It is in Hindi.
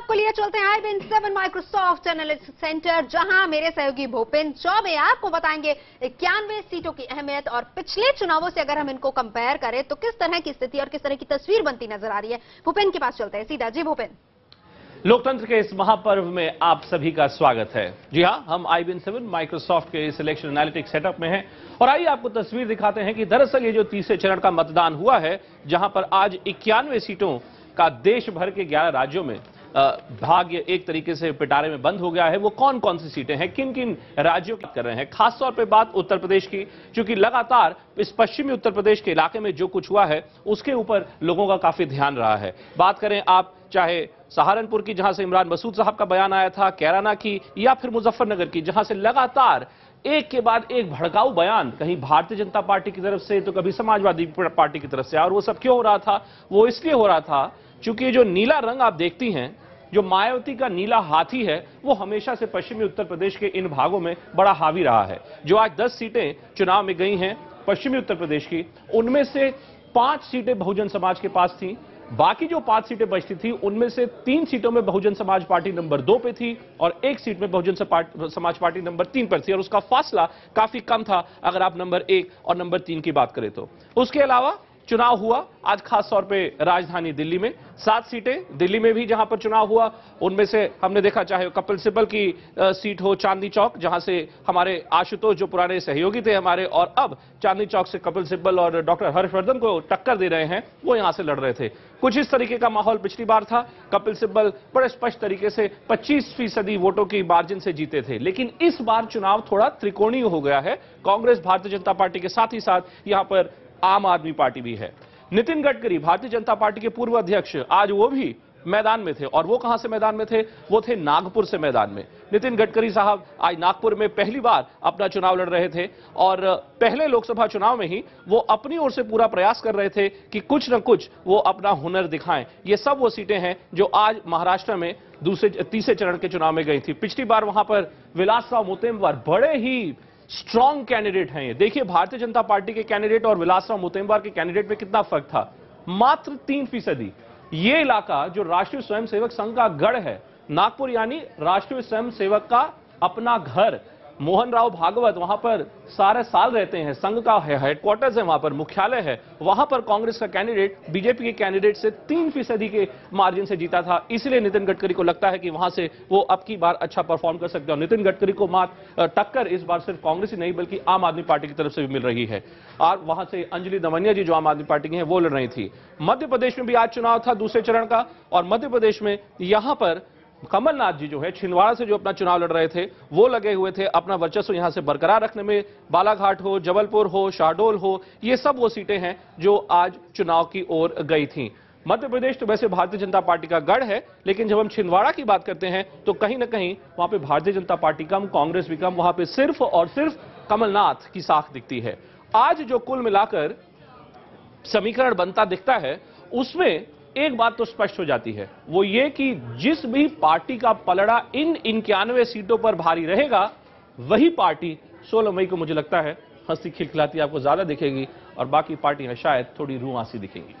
आपको लिए चलते हैं IBM7 माइक्रोसॉफ्ट एनालिटिक्स सेंटर, जहां मेरे सहयोगी भूपेन चौबे आपको बताएंगे 91 सीटों की अहमियत और पिछले चुनावों से अगर हम इनको कंपेयर करें तो किस तरह की स्थिति और किस तरह की तस्वीर बनती नजर आ रही है। भूपेन के पास चलते हैं सीधा। जी भूपेन। लोकतंत्र के इस महापर्व में आप सभी का स्वागत है। जी हां, हम IBM7 माइक्रोसॉफ्ट के इस इलेक्शन एनालिटिक्स सेटअप में हैं और आइए आपको तस्वीर दिखाते हैं कि दरअसल ये जो तीसरे चरण का मतदान हुआ है, जहां पर आज 91 सीटों का देश भर के 11 राज्यों में भाग्य एक तरीके से पिटारे में बंद हो गया है। वो कौन कौन सी सीटें हैं, किन किन राज्यों की कर रहे हैं। खासतौर पे बात उत्तर प्रदेश की, क्योंकि लगातार इस पश्चिमी उत्तर प्रदेश के इलाके में जो कुछ हुआ है उसके ऊपर लोगों का काफी ध्यान रहा है। बात करें आप चाहे सहारनपुर की, जहां से इमरान मसूद साहब का बयान आया था, कैराना की, या फिर मुजफ्फरनगर की, जहां से लगातार एक के बाद एक भड़काऊ बयान कहीं भारतीय जनता पार्टी की तरफ से तो कभी समाजवादी पार्टी की तरफ से। और वो सब क्यों हो रहा था? वो इसलिए हो रहा था क्योंकि जो नीला रंग आप देखती हैं, जो मायावती का नीला हाथी है, वो हमेशा से पश्चिमी उत्तर प्रदेश के इन भागों में बड़ा हावी रहा है। जो आज 10 सीटें चुनाव में गई हैं पश्चिमी उत्तर प्रदेश की, उनमें से 5 सीटें बहुजन समाज के पास थी। बाकी जो 5 सीटें बचती थी उनमें से 3 सीटों में बहुजन समाज पार्टी नंबर 2 पे थी और 1 सीट में बहुजन समाज पार्टी नंबर 3 पर थी, और उसका फासला काफी कम था अगर आप नंबर 1 और नंबर 3 की बात करें तो। उसके अलावा चुनाव हुआ आज खास तौर पे राजधानी दिल्ली में 7 सीटें दिल्ली में भी जहां पर चुनाव हुआ, उनमें से हमने देखा चाहे कपिल सिब्बल की सीट हो चांदनी चौक, जहां से हमारे आशुतोष जो पुराने सहयोगी थे हमारे, और अब चांदनी चौक से कपिल सिब्बल और डॉक्टर हर्षवर्धन को टक्कर दे रहे हैं, वो यहां से लड़ रहे थे। कुछ इस तरीके का माहौल पिछली बार था। कपिल सिब्बल बड़े स्पष्ट तरीके से 25% वोटों की मार्जिन से जीते थे, लेकिन इस बार चुनाव थोड़ा त्रिकोणीय हो गया है। कांग्रेस भारतीय जनता पार्टी के साथ ही साथ यहां पर आम आदमी पार्टी भी है। नितिन गडकरी भारतीय जनता पार्टी के पूर्व अध्यक्ष, आज वो भी मैदान में थे, और वो कहां से मैदान में थे? वो थे नागपुर से मैदान में। नितिन गडकरी साहब आज नागपुर में पहली बार अपना चुनाव लड़ रहे थे और पहले लोकसभा चुनाव में ही वो अपनी ओर से पूरा प्रयास कर रहे थे कि कुछ न कुछ वो अपना हुनर दिखाएं। ये सब वो सीटें हैं जो आज महाराष्ट्र में तीसरे चरण के चुनाव में गई थी। पिछली बार वहां पर विलासराव मोतेमवार बड़े ही स्ट्रॉन्ग कैंडिडेट हैं। ये देखिए, भारतीय जनता पार्टी के कैंडिडेट और विलासराव मोतेमवार के कैंडिडेट में कितना फर्क था, मात्र 3%। ये इलाका जो राष्ट्रीय स्वयंसेवक संघ का गढ़ है, नागपुर यानी राष्ट्रीय स्वयंसेवक का अपना घर, मोहन राव भागवत वहां पर सारे साल रहते हैं, संघ का हेडक्वार्टर्स है, वहां पर मुख्यालय है। वहां पर कांग्रेस का कैंडिडेट बीजेपी के कैंडिडेट से 3% के मार्जिन से जीता था। इसलिए नितिन गडकरी को लगता है कि वहां से वो अब की बार अच्छा परफॉर्म कर सकते हैं। और नितिन गडकरी को टक्कर इस बार सिर्फ कांग्रेस ही नहीं बल्कि आम आदमी पार्टी की तरफ से भी मिल रही है। और वहां से अंजलि दमनिया जी जो आम आदमी पार्टी की हैं वो लड़ रही थी। मध्य प्रदेश में भी आज चुनाव था दूसरे चरण का, और मध्य प्रदेश में यहां पर कमलनाथ जी जो है छिंदवाड़ा से जो अपना चुनाव लड़ रहे थे, वो लगे हुए थे अपना वर्चस्व यहां से बरकरार रखने में। बालाघाट हो, जबलपुर हो, शहडोल हो, ये सब वो सीटें हैं जो आज चुनाव की ओर गई थी। मध्य प्रदेश तो वैसे भारतीय जनता पार्टी का गढ़ है, लेकिन जब हम छिंदवाड़ा की बात करते हैं तो कहीं ना कहीं वहां पे भारतीय जनता पार्टी कम, कांग्रेस भी कम, वहां पे सिर्फ और सिर्फ कमलनाथ की साख दिखती है। आज जो कुल मिलाकर समीकरण बनता दिखता है, उसमें एक बात तो स्पष्ट हो जाती है, वो ये कि जिस भी पार्टी का पलड़ा इन 91 सीटों पर भारी रहेगा, वही पार्टी 16 मई को मुझे लगता है हंसी खिलखिलाती आपको ज्यादा दिखेगी और बाकी पार्टियां शायद थोड़ी रुआंसी दिखेंगी।